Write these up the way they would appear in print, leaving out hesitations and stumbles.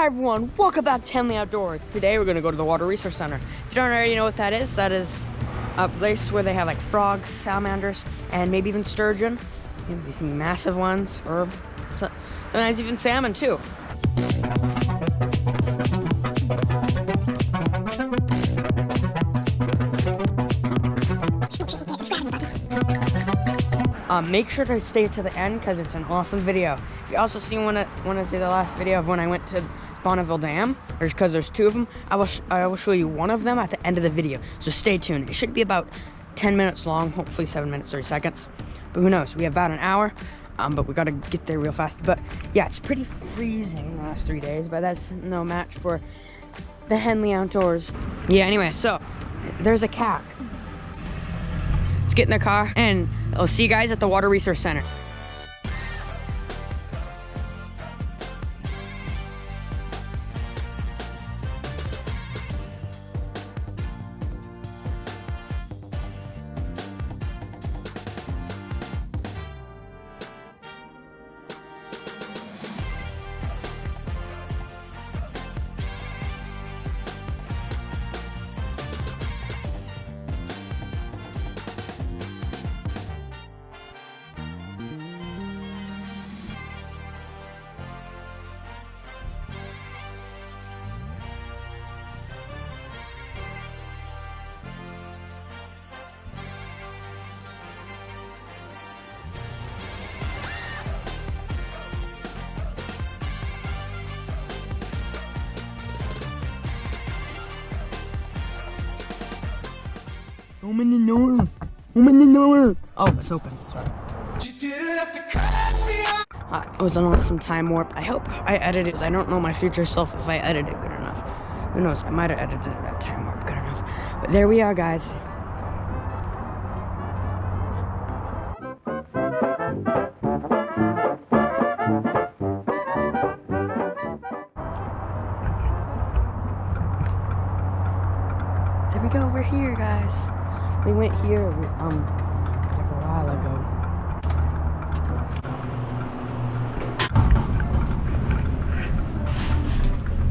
Hi everyone, welcome back to Henley Outdoors. Today we're going to go to the Water Resource Center. If you don't already know what that is a place where they have like frogs, salamanders, and maybe even sturgeon. You can see massive ones, or sometimes even salmon too. Make sure to stay to the end because it's an awesome video. If you also want to see the last video of when I went to Bonneville Dam, because there's two of them, I will show you one of them at the end of the video. So stay tuned. It should be about 10 minutes long, hopefully 7 minutes 30 seconds. But who knows? We have about an hour, but we got to get there real fast. But yeah, it's pretty freezing the last 3 days, but that's no match for the Henley Outdoors. Yeah. Anyway, so there's a cat. Let's get in the car and I'll see you guys at the Water Resource Center. Open the door. Open the door. Oh, it's open. Sorry. I was on some time warp. I hope I edited. I don't know my future self if I edited it good enough. Who knows? I might have edited that time warp good enough. But there we are, guys. There we go. We're here, guys. We went here like a while ago.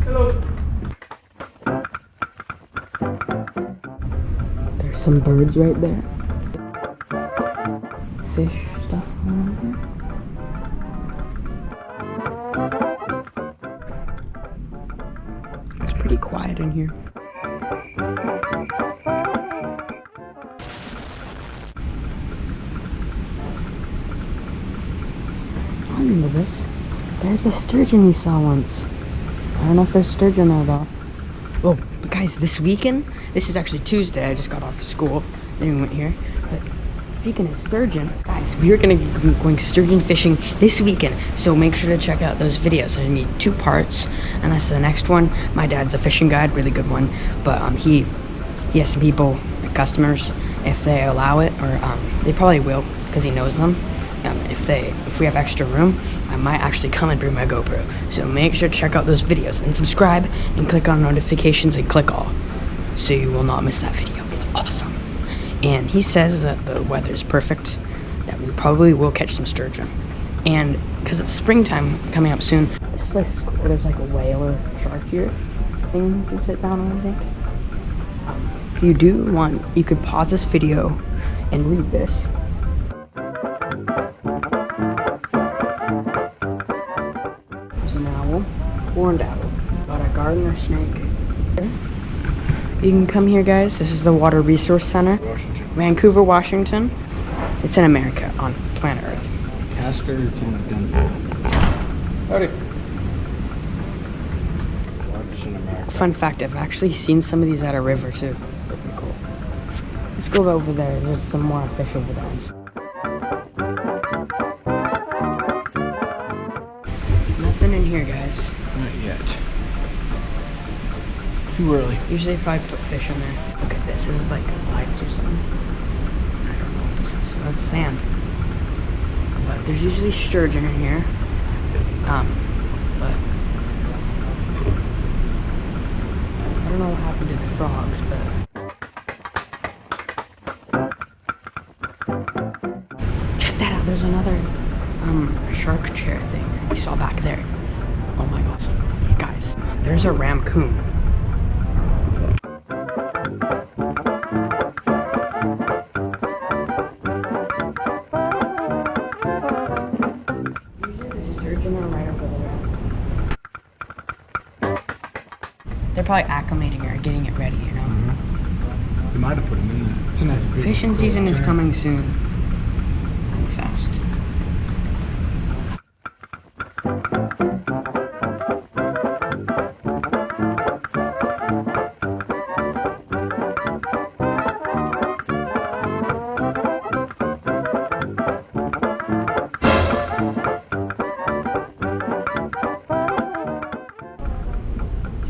Hello. There's some birds right there. Fish stuff going on here. It's pretty quiet in here. I remember this. There's the sturgeon we saw once. I don't know if there's sturgeon there though. Oh, but guys, this weekend, this is actually Tuesday. I just got off of school. Then we went here. But speaking of sturgeon, guys, we are going to be going sturgeon fishing this weekend. So make sure to check out those videos. There's going to be 2 parts. And that's the next one. My dad's a fishing guide, really good one. But he has some people, like customers, if they allow it, or they probably will because he knows them. If we have extra room, I might actually come and bring my GoPro. So make sure to check out those videos and subscribe and click on notifications and click all, so you will not miss that video. It's awesome. And he says that the weather's perfect, that we probably will catch some sturgeon. And because it's springtime coming up soon, this place is cool. There's like a whale or shark here thing you can sit down on, I think. If you do want, you could pause this video and read this. An owl, horned owl, got a gardener snake. You can come here, guys. This is the Water Resource Center, Washington. Vancouver, Washington. It's in America, on planet Earth. Castor Dunford. Howdy. Largest in America. Fun fact, I've actually seen some of these at a river too. Pretty cool. Let's go over there. There's some more fish over there. Nothing in here, guys. Not yet. Too early. Usually they probably put fish in there. Look at this. This is like lights or something. I don't know what this is. That's sand. But there's usually sturgeon in here. But I don't know what happened to the frogs, but check that out. There's another shark chair thing we saw back there. Oh my gosh, guys, There's a raccoon. Usually the sturgeon are right over there. They're probably acclimating or getting it ready, you know. They might have put them in there. It's a nice big Fishing season is giant- coming soon. Really fast.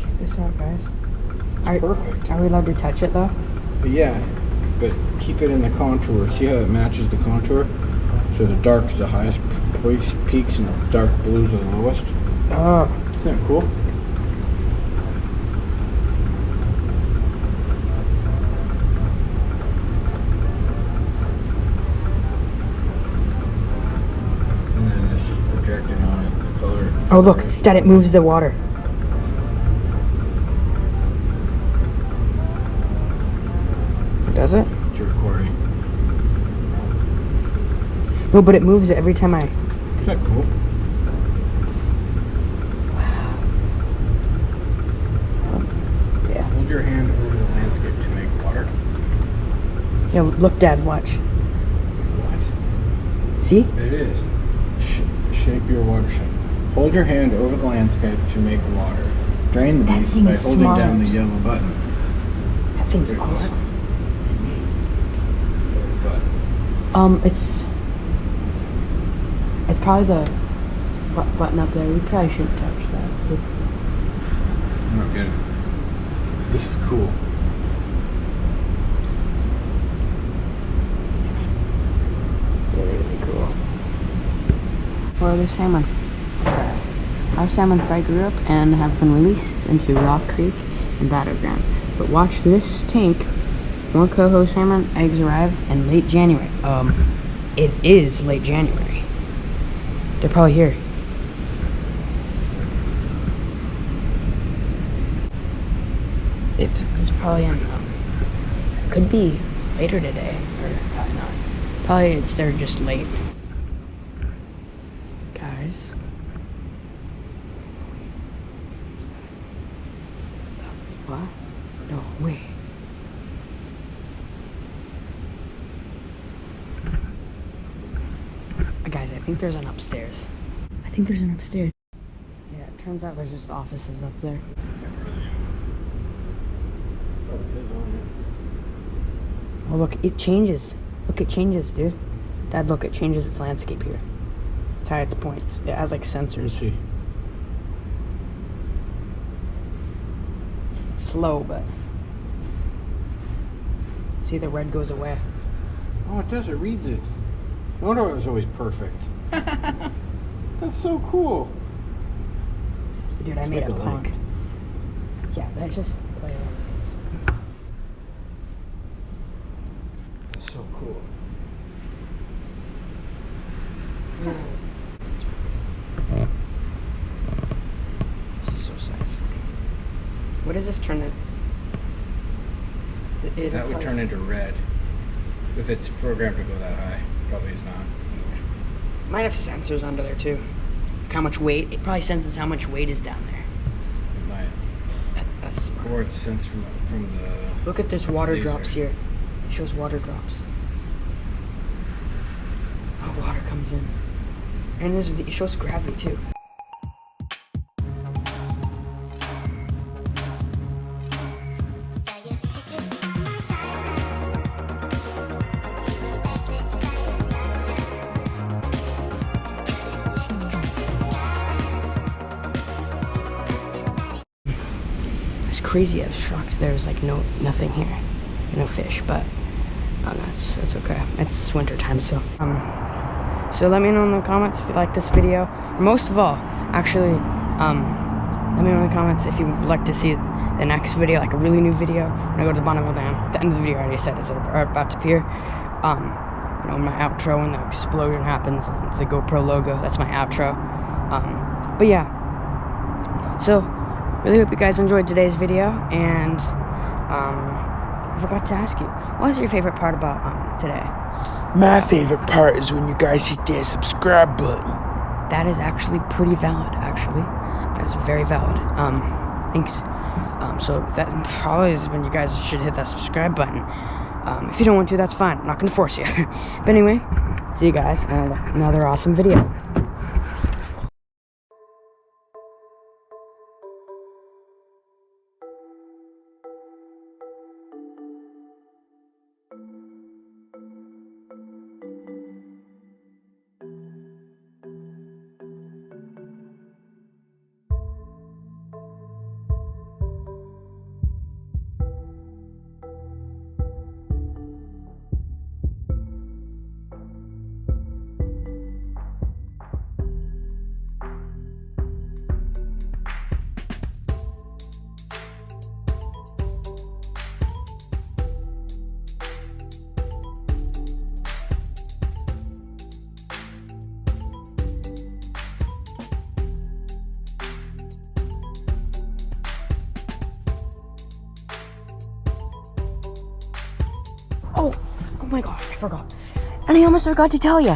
Check this out, guys. Perfect. Are we allowed to touch it though? But yeah, but keep it in the contour. See how it matches the contour? So the dark is the highest peaks and the dark blues are the lowest. Oh, Isn't that cool? And then it's just projecting on it, the color. oh look, Dad, it moves the water. Does it? It's recording. No, but it moves it every time I. Isn't that cool? Yeah. Hold your hand over the landscape to make water. Yeah, look, Dad, watch. What? See? It is. Shape your watershed. Hold your hand over the landscape to make water. Drain the That beast thing by is holding down the smart. yellow button. That thing's Wait, what? awesome. But It's probably the button up there. We probably shouldn't touch that. I'm not getting it. This is cool. Really, really cool. Where are their salmon? Our salmon fry grew up and have been released into Rock Creek and Battleground. But watch this tank. More coho salmon eggs arrive in late January. It is late January. They're probably here. It's probably in. Could be later today, or probably not. Probably they're just late. Guys. What? No way. Guys, I think there's an upstairs. I think there's an upstairs. Yeah, it turns out there's just offices up there. Oh, it says on Oh, look, it changes. Look, it changes, dude. Dad, look, it changes its landscape here. It's how it points. It has like it. Let me sensors. see. It's slow, but see, the red goes away. Oh, it does. It reads it. No wonder it was always perfect. That's so cool. So, dude, I made like a a pond. lake. Yeah, let's just play around with this. That's so cool. This is so satisfying. What does this turn it? That would turn into red. If it's programmed to go that high, probably is not. Might have sensors under there too. How much weight? It probably senses how much weight is down there. It might. That's smart. Or it's sensed from the. Look at this water laser. drops here. It shows water drops. Oh, water comes in. And it shows gravity too. It's crazy. I was shocked there was like nothing here, no fish. But oh no, it's okay. It's winter time, so so let me know in the comments if you like this video. Most of all, actually, let me know in the comments if you would like to see the next video, like a really new video. When I go to the bottom of the dam, the end of the video I already said it's about to appear. You know, my outro when the explosion happens, and it's the GoPro logo. That's my outro. But yeah. So really hope you guys enjoyed today's video, and I forgot to ask you, what was your favorite part about today? My favorite part is when you guys hit that subscribe button. That is actually pretty valid, actually. That's very valid. Thanks. So that probably is when you guys should hit that subscribe button. If you don't want to, that's fine. I'm not going to force you. But anyway, see you guys in another awesome video. Oh my god, I forgot. And I almost forgot to tell you.